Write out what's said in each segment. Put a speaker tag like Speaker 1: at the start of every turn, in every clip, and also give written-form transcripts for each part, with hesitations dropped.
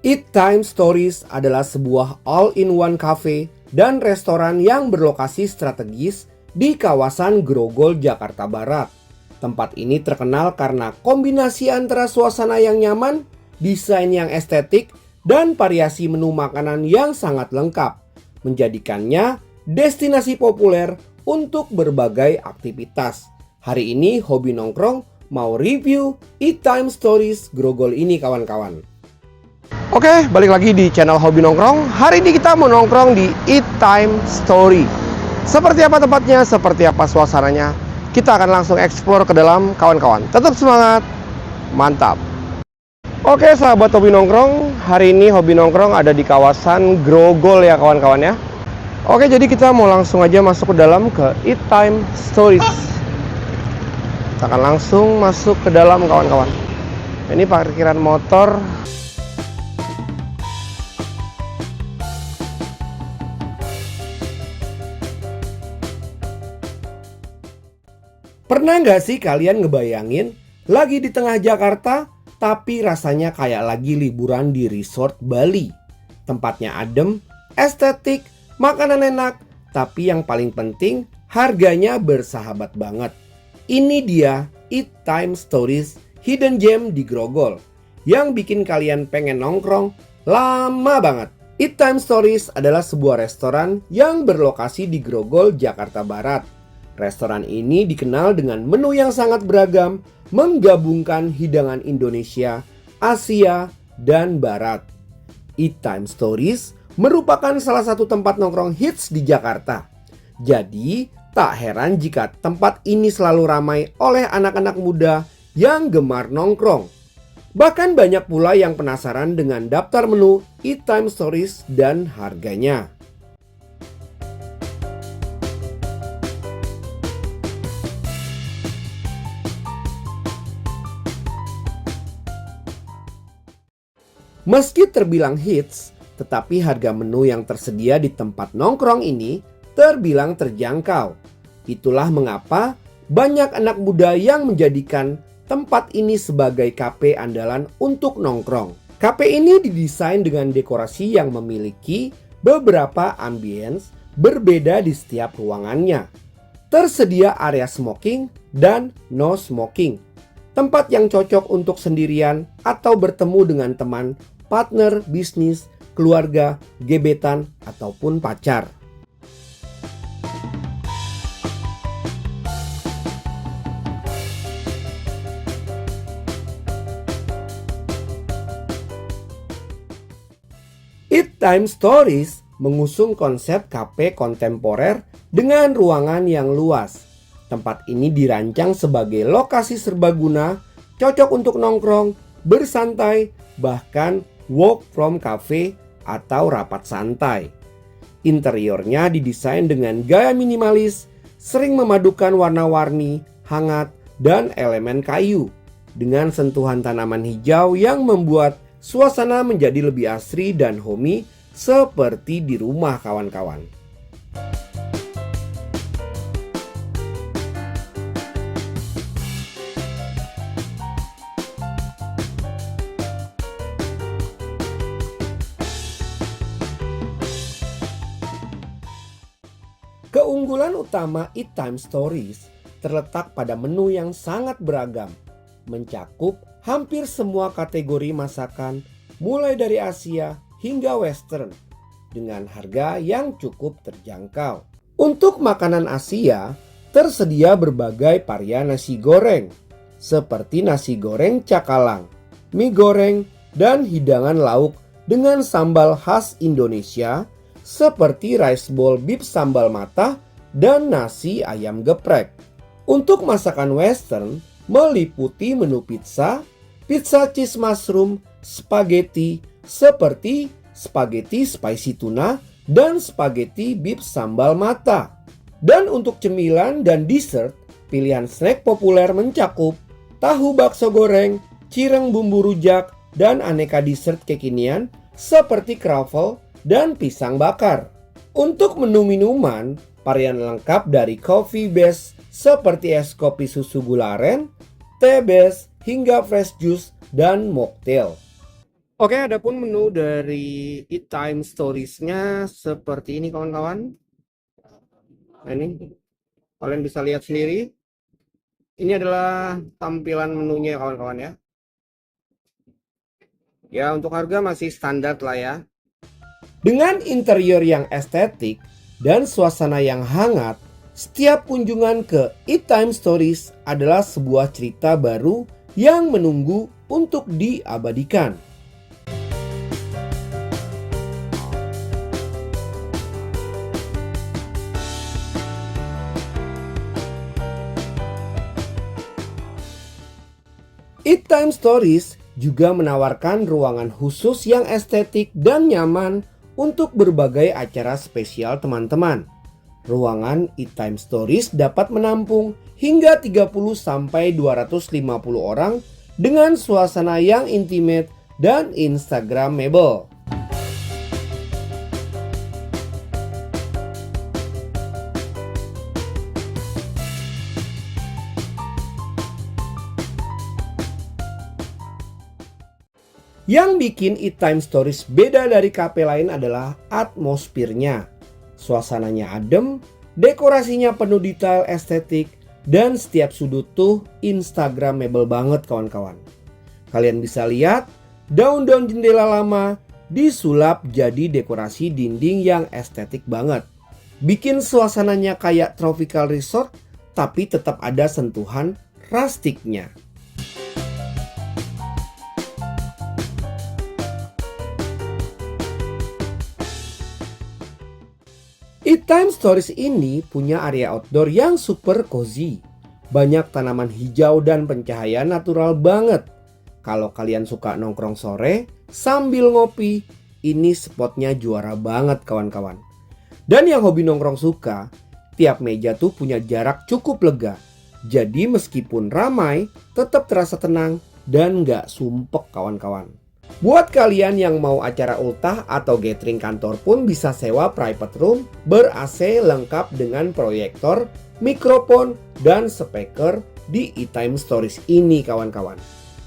Speaker 1: Eat Time Stories adalah sebuah all-in-one cafe dan restoran yang berlokasi strategis di kawasan Grogol, Jakarta Barat. Tempat ini terkenal karena kombinasi antara suasana yang nyaman, desain yang estetik, dan variasi menu makanan yang sangat lengkap, menjadikannya destinasi populer untuk berbagai aktivitas. Hari ini Hobi Nongkrong mau review Eat Time Stories Grogol ini, kawan-kawan. Oke, balik lagi di channel Hobi Nongkrong. Hari ini kita mau nongkrong di Eat Time Story. Seperti apa tempatnya, seperti apa suasananya, kita akan langsung explore ke dalam, kawan-kawan. Tetap semangat, mantap. Oke sahabat Hobi Nongkrong, hari ini Hobi Nongkrong ada di kawasan Grogol ya kawan-kawan ya. Oke, jadi kita mau langsung aja masuk ke dalam ke Eat Time Stories. Kita akan langsung masuk ke dalam, kawan-kawan. Ini parkiran motor. Pernah nggak sih kalian ngebayangin lagi di tengah Jakarta, tapi rasanya kayak lagi liburan di resort Bali? Tempatnya adem, estetik, makanan enak, tapi yang paling penting harganya bersahabat banget. Ini dia Eat Time Stories Hidden Gem di Grogol yang bikin kalian pengen nongkrong lama banget. Eat Time Stories adalah sebuah restoran yang berlokasi di Grogol, Jakarta Barat. Restoran ini dikenal dengan menu yang sangat beragam, menggabungkan hidangan Indonesia, Asia, dan Barat. Eat Time Stories merupakan salah satu tempat nongkrong hits di Jakarta. Jadi, tak heran jika tempat ini selalu ramai oleh anak-anak muda yang gemar nongkrong. Bahkan banyak pula yang penasaran dengan daftar menu Eat Time Stories dan harganya. Meski terbilang hits, tetapi harga menu yang tersedia di tempat nongkrong ini terbilang terjangkau. Itulah mengapa banyak anak muda yang menjadikan tempat ini sebagai kafe andalan untuk nongkrong. Kafe ini didesain dengan dekorasi yang memiliki beberapa ambience berbeda di setiap ruangannya. Tersedia area smoking dan no smoking. Tempat yang cocok untuk sendirian atau bertemu dengan teman, partner, bisnis, keluarga, gebetan, ataupun pacar. Eat Time Stories mengusung konsep kafe kontemporer dengan ruangan yang luas. Tempat ini dirancang sebagai lokasi serbaguna, cocok untuk nongkrong, bersantai, bahkan work from cafe atau rapat santai. Interiornya didesain dengan gaya minimalis, sering memadukan warna-warni, hangat, dan elemen kayu, dengan sentuhan tanaman hijau yang membuat suasana menjadi lebih asri dan homey seperti di rumah, kawan-kawan. Keunggulan utama Eat Time Stories terletak pada menu yang sangat beragam, mencakup hampir semua kategori masakan mulai dari Asia hingga Western dengan harga yang cukup terjangkau. Untuk makanan Asia, tersedia berbagai varian nasi goreng seperti nasi goreng cakalang, mie goreng, dan hidangan lauk dengan sambal khas Indonesia seperti rice bowl beef sambal mata dan nasi ayam geprek. Untuk masakan Western meliputi menu pizza, pizza cheese mushroom, spaghetti seperti spaghetti spicy tuna dan spaghetti beef sambal mata. Dan untuk cemilan dan dessert, pilihan snack populer mencakup tahu bakso goreng, cireng bumbu rujak, dan aneka dessert kekinian seperti croffle dan pisang bakar. Untuk menu minuman, varian lengkap dari coffee base seperti es kopi susu gula aren, teh base, hingga fresh juice dan mocktail. Oke, adapun menu dari Eat Time Stories-nya seperti ini kawan-kawan. Nah, ini kalian bisa lihat sendiri. Ini adalah tampilan menunya kawan-kawan ya. Ya, untuk harga masih standar lah ya. Dengan interior yang estetik dan suasana yang hangat, setiap kunjungan ke Eat Time Stories adalah sebuah cerita baru yang menunggu untuk diabadikan. Eat Time Stories juga menawarkan ruangan khusus yang estetik dan nyaman untuk berbagai acara spesial teman-teman. Ruangan Eat Time Stories dapat menampung hingga 30-250 orang dengan suasana yang intimate dan instagramable. Yang bikin Eat Time Stories beda dari kafe lain adalah atmosfernya. Suasananya adem, dekorasinya penuh detail estetik, dan setiap sudut tuh instagramable banget kawan-kawan. Kalian bisa lihat daun-daun jendela lama disulap jadi dekorasi dinding yang estetik banget. Bikin suasananya kayak tropical resort tapi tetap ada sentuhan rustiknya. Eat Time Stories ini punya area outdoor yang super cozy. Banyak tanaman hijau dan pencahayaan natural banget. Kalau kalian suka nongkrong sore sambil ngopi, ini spotnya juara banget kawan-kawan. Dan yang hobi nongkrong suka, tiap meja tuh punya jarak cukup lega. Jadi meskipun ramai, tetap terasa tenang dan gak sumpek kawan-kawan. Buat kalian yang mau acara ultah atau gathering kantor pun bisa sewa private room ber-AC lengkap dengan proyektor, mikrofon, dan speaker di Eat Time Stories ini kawan-kawan.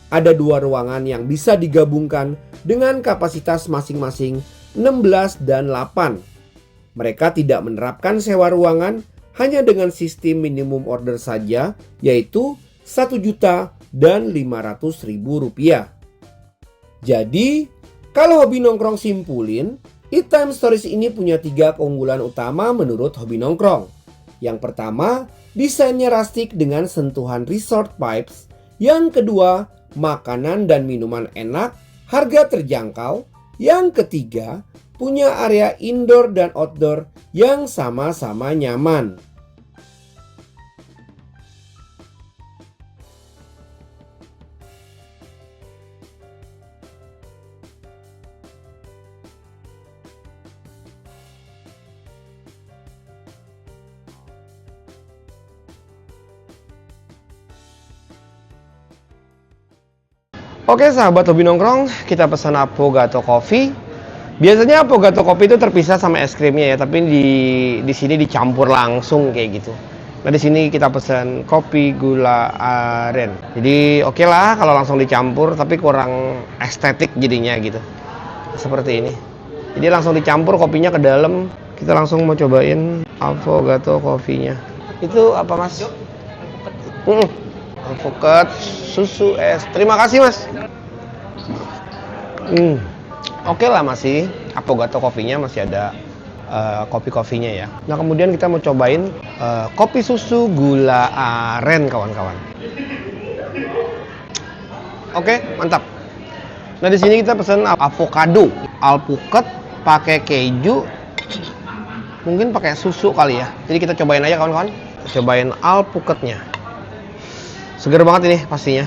Speaker 1: Ada 2 ruangan yang bisa digabungkan dengan kapasitas masing-masing 16 dan 8. Mereka tidak menerapkan sewa ruangan hanya dengan sistem minimum order saja, yaitu Rp1.500.000. Jadi, kalau hobi nongkrong simpulin, Eat Time Stories ini punya 3 keunggulan utama menurut hobi nongkrong. Yang pertama, desainnya rustic dengan sentuhan resort vibes. Yang kedua, makanan dan minuman enak, harga terjangkau. Yang ketiga, punya area indoor dan outdoor yang sama-sama nyaman. Oke sahabat hobi nongkrong, kita pesan Affogato Coffee. Biasanya Affogato Coffee itu terpisah sama es krimnya ya, tapi di sini dicampur langsung kayak gitu. Nah di sini kita pesan kopi gula aren. Jadi oke lah kalau langsung dicampur, tapi kurang estetik jadinya gitu. Seperti ini. Jadi langsung dicampur kopinya ke dalam. Kita langsung mau cobain Affogato Coffee-nya. Itu apa mas? Alpukat susu es. Terima kasih mas. Oke lah masih Affogato Coffee-nya masih ada kopi-kopinya ya. Nah kemudian kita mau cobain kopi susu gula aren kawan-kawan. Oke mantap. Nah di sini kita pesan avocado, alpukat, pakai keju, mungkin pakai susu kali ya. Jadi kita cobain aja kawan-kawan. Cobain alpukatnya. Seger banget ini pastinya.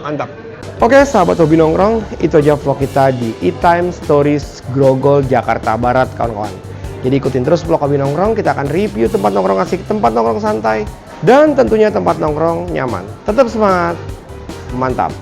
Speaker 1: Mantap. Oke sahabat hobi nongkrong, itu aja vlog kita di Eat Time Stories Grogol, Jakarta Barat kawan-kawan. Jadi ikutin terus vlog hobi nongkrong, kita akan review tempat nongkrong asik, tempat nongkrong santai, dan tentunya tempat nongkrong nyaman. Tetap semangat, mantap.